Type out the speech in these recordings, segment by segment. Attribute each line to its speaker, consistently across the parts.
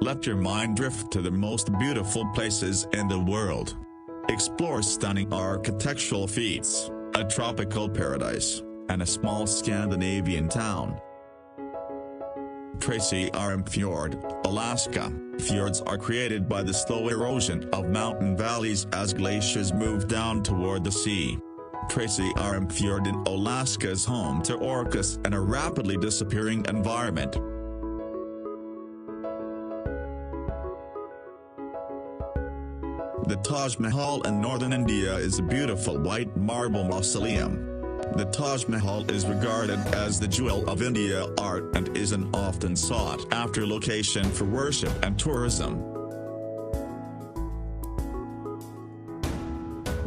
Speaker 1: Let your mind drift to the most beautiful places in the world. Explore stunning architectural feats, a tropical paradise, and a small Scandinavian town. Tracy-Arm Fjord, Alaska. Fjords are created by the slow erosion of mountain valleys as glaciers move down toward the sea. Tracy-Arm Fjord in Alaska is home to orcas and a rapidly disappearing environment. The Taj Mahal in northern India is a beautiful white marble mausoleum. The Taj Mahal is regarded as the jewel of India art and is an often sought-after location for worship and tourism.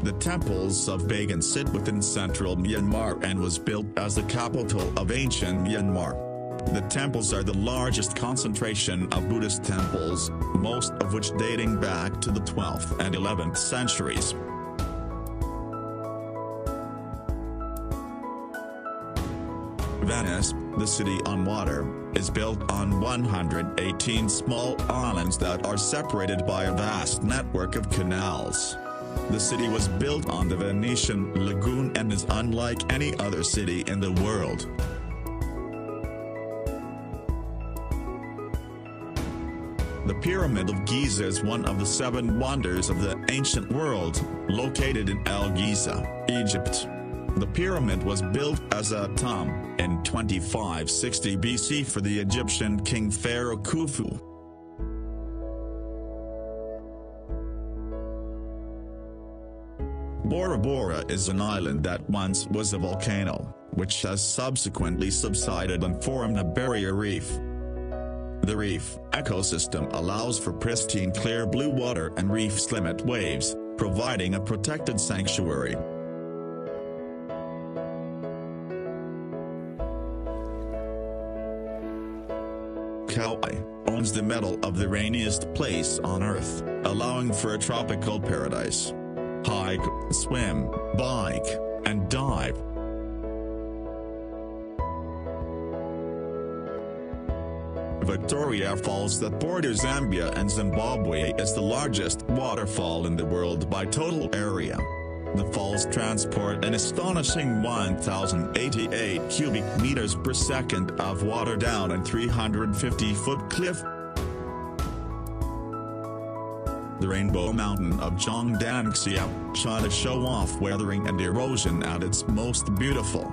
Speaker 1: The temples of Bagan sit within central Myanmar and was built as the capital of ancient Myanmar. The temples are the largest concentration of Buddhist temples, most of which dating back to the 12th and 11th centuries. Venice, the city on water, is built on 118 small islands that are separated by a vast network of canals. The city was built on the Venetian lagoon and is unlike any other city in the world. The Pyramid of Giza is one of the 7 wonders of the ancient world, located in El Giza, Egypt. The pyramid was built as a tomb in 2560 BC for the Egyptian king pharaoh Khufu. Bora Bora is an island that once was a volcano, which has subsequently subsided and formed a barrier reef. The reef ecosystem allows for pristine clear blue water and reef's limit waves, providing a protected sanctuary. Kauai owns the medal of the rainiest place on Earth, allowing for a tropical paradise. Hike, swim, bike, and dive. Victoria Falls that borders Zambia and Zimbabwe is the largest waterfall in the world by total area. The falls transport an astonishing 1,088 cubic meters per second of water down a 350-foot cliff. The Rainbow Mountain of Zhangdanxia, China show off weathering and erosion at its most beautiful.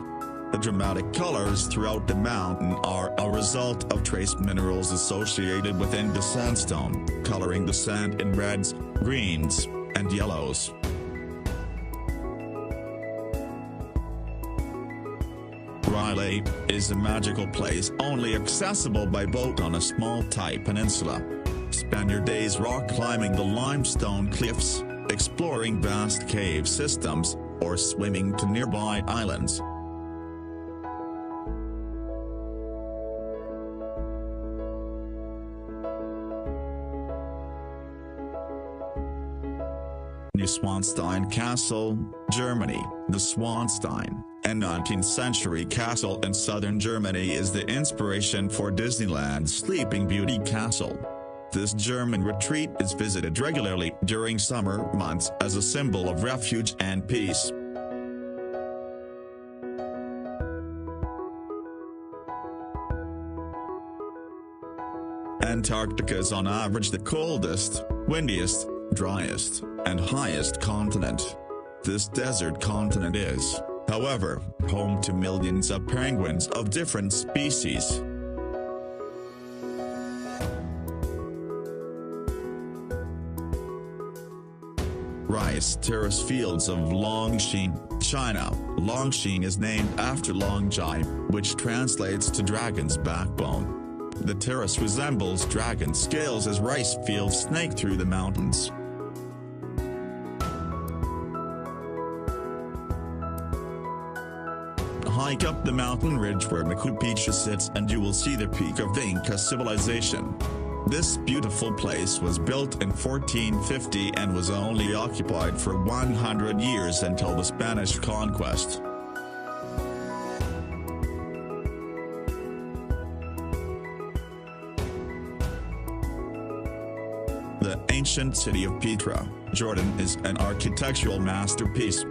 Speaker 1: The dramatic colors throughout the mountain are a result of trace minerals associated within the sandstone, coloring the sand in reds, greens, and yellows. Riley is a magical place only accessible by boat on a small tight peninsula. Spend your days rock climbing the limestone cliffs, exploring vast cave systems, or swimming to nearby islands. Neuschwanstein Castle, Germany. The Schwanstein, a 19th century castle in southern Germany, is the inspiration for Disneyland's Sleeping Beauty Castle. This German retreat is visited regularly during summer months as a symbol of refuge and peace. Antarctica is on average the coldest, windiest, driest, and highest continent. This desert continent is, however, home to millions of penguins of different species. Rice terrace fields of Longshan, China. Longshan is named after Longjai, which translates to dragon's backbone. The terrace resembles dragon scales as rice fields snake through the mountains. Hike up the mountain ridge where Machu Picchu sits and you will see the peak of the Inca civilization. This beautiful place was built in 1450 and was only occupied for 100 years until the Spanish conquest. The ancient city of Petra, Jordan is an architectural masterpiece.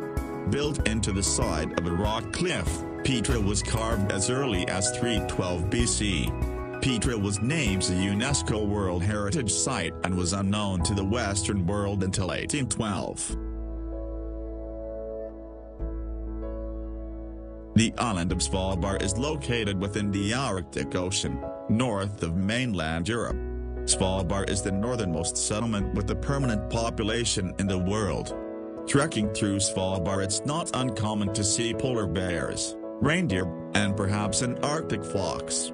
Speaker 1: Built into the side of a rock cliff, Petra was carved as early as 312 BC. Petra was named a UNESCO World Heritage Site and was unknown to the Western world until 1812. The island of Svalbard is located within the Arctic Ocean, north of mainland Europe. Svalbard is the northernmost settlement with a permanent population in the world. Trekking through Svalbard, it's not uncommon to see polar bears, reindeer, and perhaps an Arctic fox.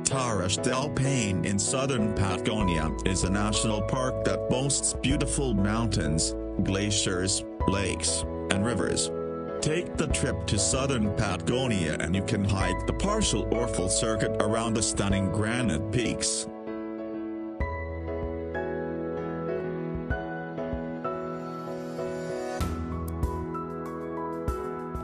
Speaker 1: Croatia.Algar in southern Patagonia is a national park that boasts beautiful mountains, glaciers, lakes, and rivers. Take the trip to southern Patagonia and you can hike the partial or full circuit around the stunning granite peaks.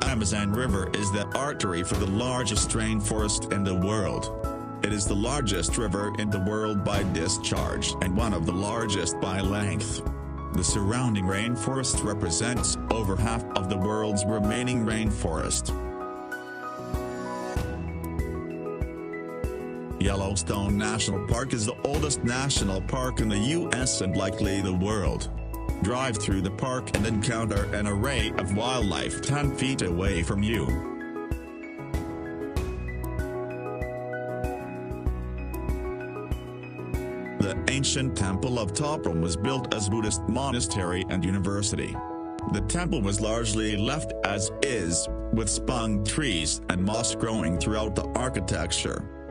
Speaker 1: Amazon River is the artery for the largest rainforest in the world. It is the largest river in the world by discharge and one of the largest by length. The surrounding rainforest represents over half of the world's remaining rainforest. Yellowstone National Park is the oldest national park in the U.S. and likely the world. Drive through the park and encounter an array of wildlife 10 feet away from you. The ancient temple of Toprom was built as Buddhist monastery and university. The temple was largely left as is, with spung trees and moss growing throughout the architecture.